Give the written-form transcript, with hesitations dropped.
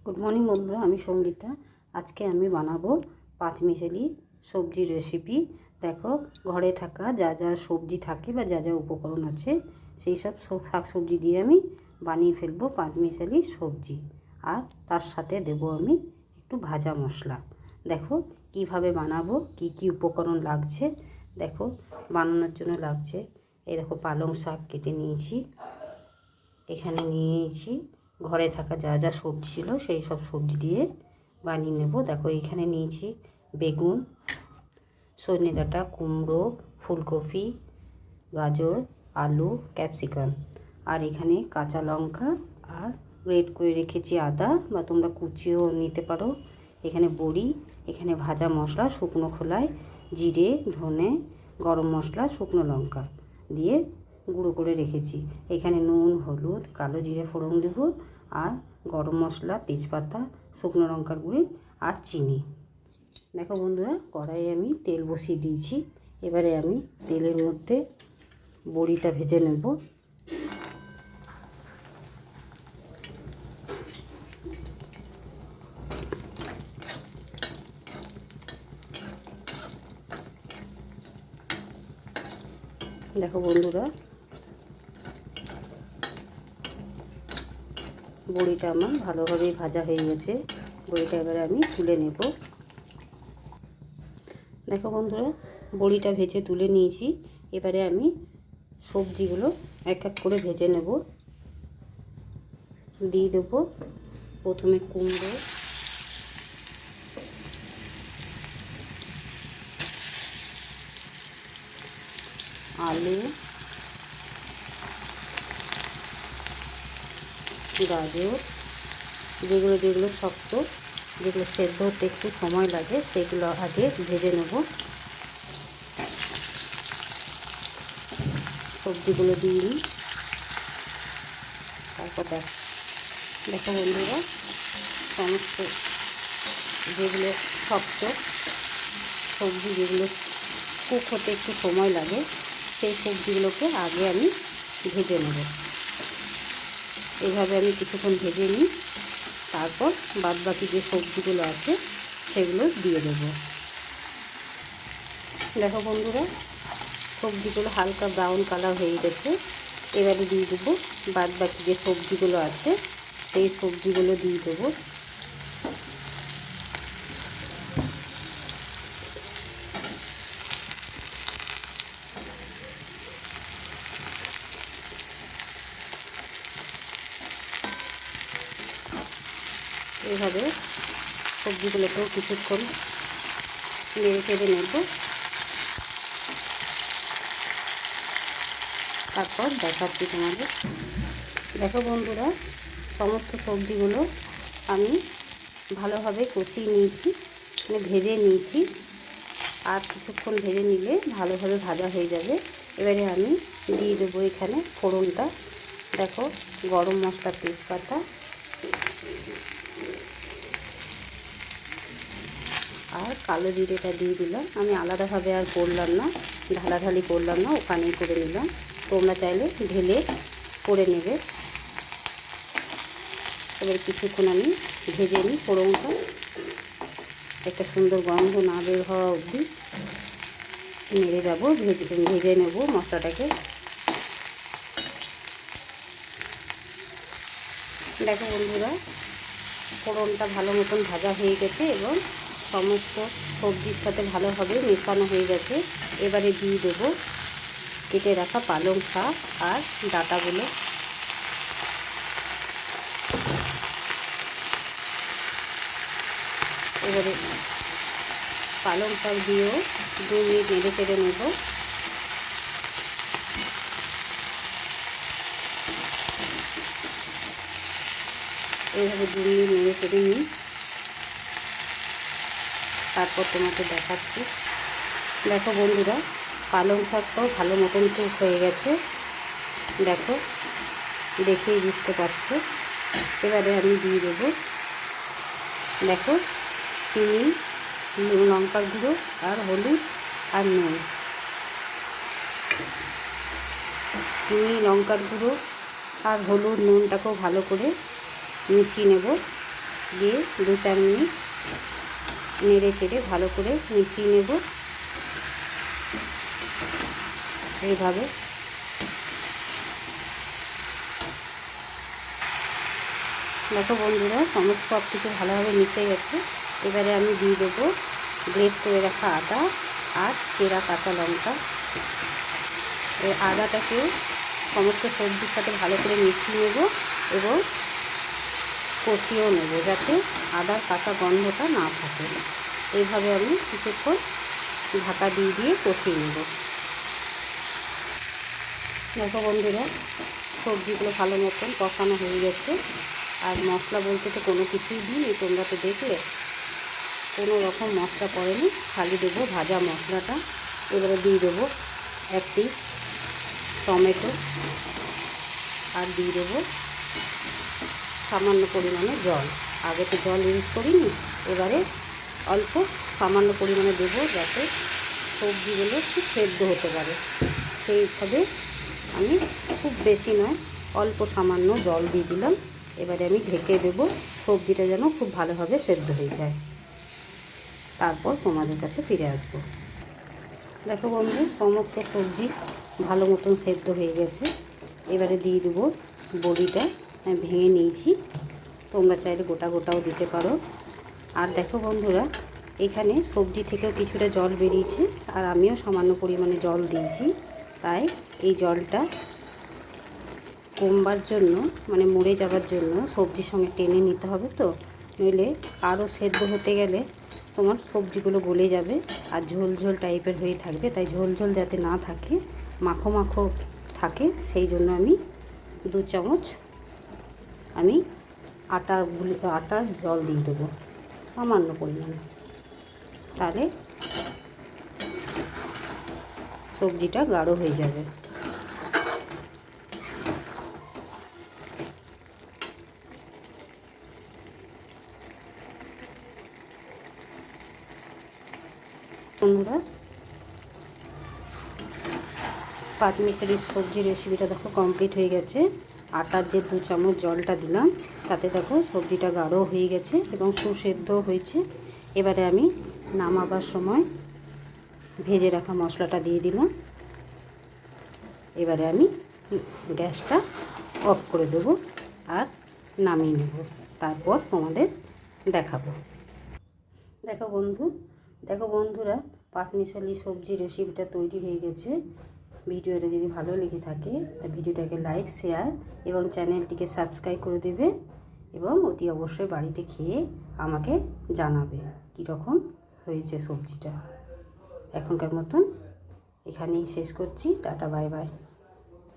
Good morning বন্ধুরা, আমি সঙ্গীতা। আজকে আমি বানাবো পাঁচমিশালি সবজির রেসিপি। দেখো, ঘরে থাকা যা যা সবজি থাকে বা যা যা উপকরণ আছে সেই সব শাক সবজি দিয়ে আমি বানিয়ে ফেলবো পাঁচমিশালি সবজি। আর তার সাথে দেবো আমি একটু ভাজা মশলা। দেখো কিভাবে বানাবো, কি কি উপকরণ লাগছে। দেখো বানানোর জন্য লাগছে, এই দেখো পালং শাক কেটে নিয়েছি, এখানে নিয়েছি ঘরে থাকা যা যা সবজি ছিল সেই সব সবজি দিয়ে বানিয়ে নেব। দেখো এখানে নিয়েছি বেগুন, সজনে ডাঁটা, কুমড়ো, ফুলকপি, গাজর, আলু, ক্যাপসিকাম, আর এখানে কাঁচা লঙ্কা আর গ্রেট করে রেখেছি আদা, বা তোমরা কুচিও নিতে পারো। এখানে বড়ি, এখানে ভাজা মশলা শুকনো খোলায় জিরে, ধনে, গরম মশলা, শুকনো লঙ্কা দিয়ে গুঁড়ো করে রেখেছি। এখানে নুন, হলুদ, কালো জিরে ফোড়ন দেব, আর গরম মশলা, তেজপাতা, শুকনো লঙ্কার গুঁড়ি আর চিনি। দেখো বন্ধুরা, কড়াইয়ে আমি তেল বসিয়ে দিয়েছি। এবারে আমি তেলের মধ্যে বড়িটা ভেজে নেব। দেখো বন্ধুরা, বড়িটা আমার ভালোভাবেই ভাজা হয়ে গেছে। বড়িটা এবারে আমি তুলে নেব। দেখো বন্ধুরা, বড়িটা ভেজে তুলে নিয়েছি। এবারে আমি সবজিগুলো এক এক করে ভেজে নেব। দিয়ে দেবো প্রথমে কুমড়ো, আলু, গাজর, যেগুলো যেগুলো শক্ত, যেগুলো সেদ্ধ হতে একটু সময় লাগে সেগুলো আগে ভেজে নেব। সবজিগুলো দিয়ে নিই। তারপর দেখো বন্ধুরা, সমস্ত যেগুলো শক্ত সবজি, যেগুলো কুক হতে একটু সময় লাগে, সেই সবজিগুলোকে আগে আমি ভেজে নেব। এইভাবে আমি কিছুক্ষণ ভেজে নিই। তারপর বাদবাকি যে সবজিগুলো আছে সেগুলো দিয়ে দেবো। দেখো বন্ধুরা, সবজিগুলো হালকা ব্রাউন কালার হয়ে গেছে। এবারে দিয়ে দেবো বাদবাকি যে সবজিগুলো আছে সেই সবজিগুলো দিয়ে দেবো। এইভাবে সবজিগুলোকেও কিছুক্ষণ নেড়ে চেড়ে নেব। তারপর দেখাচ্ছি তোমাদের। দেখো বন্ধুরা, সমস্ত সবজিগুলো আমি ভালোভাবে কষিয়ে নিয়েছি, মানে ভেজে নিয়েছি। আর কিছুক্ষণ ভেজে নিলে ভালোভাবে ভাজা হয়ে যাবে। এবারে আমি দিয়ে দেবো এখানে ফোড়নটা। দেখো, গরম মশলা, তেজপাতা আর কালো জিরেটা দিয়ে দিলাম। আমি আলাদাভাবে আর করলাম না, ঢালাঢালি করলাম না, ওখানেই করে নিলাম। তোমরা চাইলে ঢেলে করে নেবে। এবার কিছুক্ষণ আমি ভেজে নিই ফোড়নটা, একটা সুন্দর গন্ধ না বের হওয়া অবধি নেড়ে যাবো, ভেজে নেব মশলাটাকে। দেখো বন্ধুরা, ফোড়নটা ভালো মতন ভাজা হয়ে গেছে এবং সমস্ত সবজির সাথে ভালোভাবে মেশানো হয়ে গেছে। এবারে দিয়ে দেবো কেটে রাখা পালং শাক আর ডাঁটাগুলো। এবারে পালং শাক দিয়েও 2 মিনিট নেড়ে চেড়ে নেব। এইভাবে 2 মিনিট নেড়ে চেড়ে নিই। তারপর তোমাকে দেখাচ্ছি। দেখো বন্ধুরা, পালং শাকটাও ভালো মতন কুক হয়ে গেছে। দেখো, দেখেই বুঝতে পারছো। এবারে আমি দিয়ে দেবো, দেখো, চিনি, লঙ্কার গুঁড়ো আর হলুদ আর নুন। চিনি, লঙ্কার গুঁড়ো আর হলুদ, নুনটাকেও ভালো করে মিশিয়ে নেব। দিয়ে 2-4 মিনিট নেড়ে চেড়ে ভালো করে মিশিয়ে নেব। এইভাবে দেখো বন্ধুরা, সমস্ত সব কিছু ভালোভাবে মিশে গেছে। এবারে আমি দিয়ে দেবো গ্রেট করে রাখা আদা আর চেরা কাঁচা লঙ্কা। এই আদাটাকে সমস্ত সবজির সাথে ভালো করে মিশিয়ে নেব এবং কষিয়েও নেব, যাতে আদার কাঁচা গন্ধটা না থাকে। এইভাবে আমি কিছুক্ষণ ঢাকা দিয়ে দিয়ে কষিয়ে নেব। দেখো বন্ধুরা, সবজিগুলো ভালো মতন কষানো হয়ে গেছে। আর মশলা বলতে তো কোনো কিছুই দিইনি, তোমরা তো দেখলে কোনো রকম মশলা পড়েনি, খালি দেবো ভাজা মশলাটা। এবারে দিয়ে দেবো 1 পিস টমেটো আর দিয়ে দেবো সামান্য পরিমাণে জল। আগে তো জল ইউজ করিনি, এবারে অল্প সামান্য পরিমাণে দেবো, যাতে সবজিগুলো খুব সেদ্ধ হতে পারে। সেইভাবে আমি খুব বেশি নয়, অল্প সামান্য জল দিয়ে দিলাম। এবারে আমি ঢেকে দেবো, সবজিটা যেন খুব ভালোভাবে সেদ্ধ হয়ে যায়। তারপর তোমাদের কাছে ফিরে আসবো। দেখো বন্ধু, সমস্ত সবজি ভালো মতন সেদ্ধ হয়ে গেছে। এবারে দিয়ে দেবো বড়িটা আমি ভেঙে নিয়েছি, তোমরা চাইলে গোটা গোটাও দিতে পারো। আর দেখো বন্ধুরা, এখানে সবজি থেকেও কিছুটা জল বেরিয়েছে, আর আমিও সামান্য পরিমাণে জল দিয়েছি। তাই এই জলটা কমবার জন্য, মানে মরে যাবার জন্য সবজির সঙ্গে টেনে নিতে হবে, তো নইলে আরও সেদ্ধ হতে গেলে তোমার সবজিগুলো গলে যাবে আর ঝোল ঝোল টাইপের হয়ে থাকবে। তাই ঝোল ঝোল যাতে না থাকে, মাখো মাখো থাকে, সেই জন্য আমি 2 চামচ আমি আটার জল দিয়ে দেবো সামান্য পরিমাণে। তাহলে সবজিটা গাঢ় হয়ে যাবে। বন্ধুরা, পাঁচমিশালি সবজি রেসিপিটা দেখো কমপ্লিট হয়ে গেছে। আটার যে 2 চামচ জলটা দিলাম, তাতে দেখো সবজিটা গাঢ় হয়ে গেছে এবং সুসেদ্ধ হয়েছে। এবারে আমি নামাবার সময় ভেজে রাখা মশলাটা দিয়ে দিলাম। এবারে আমি গ্যাসটা অফ করে দেবো আর নামিয়ে নেব। তারপর তোমাদের দেখাবো। দেখো বন্ধুরা, পাঁচমিশালি সবজি রেসিপিটা তৈরি হয়ে গেছে। ভিডিওটা যদি ভালো লেগে থাকে তা ভিডিওটাকে লাইক, শেয়ার এবং চ্যানেলটিকে সাবস্ক্রাইব করে দেবে এবং অতি অবশ্যই বাড়িতে খেয়ে আমাকে জানাবে কীরকম হয়েছে সবজিটা। এখনকার মতন এখানেই শেষ করছি। Tata, bye bye.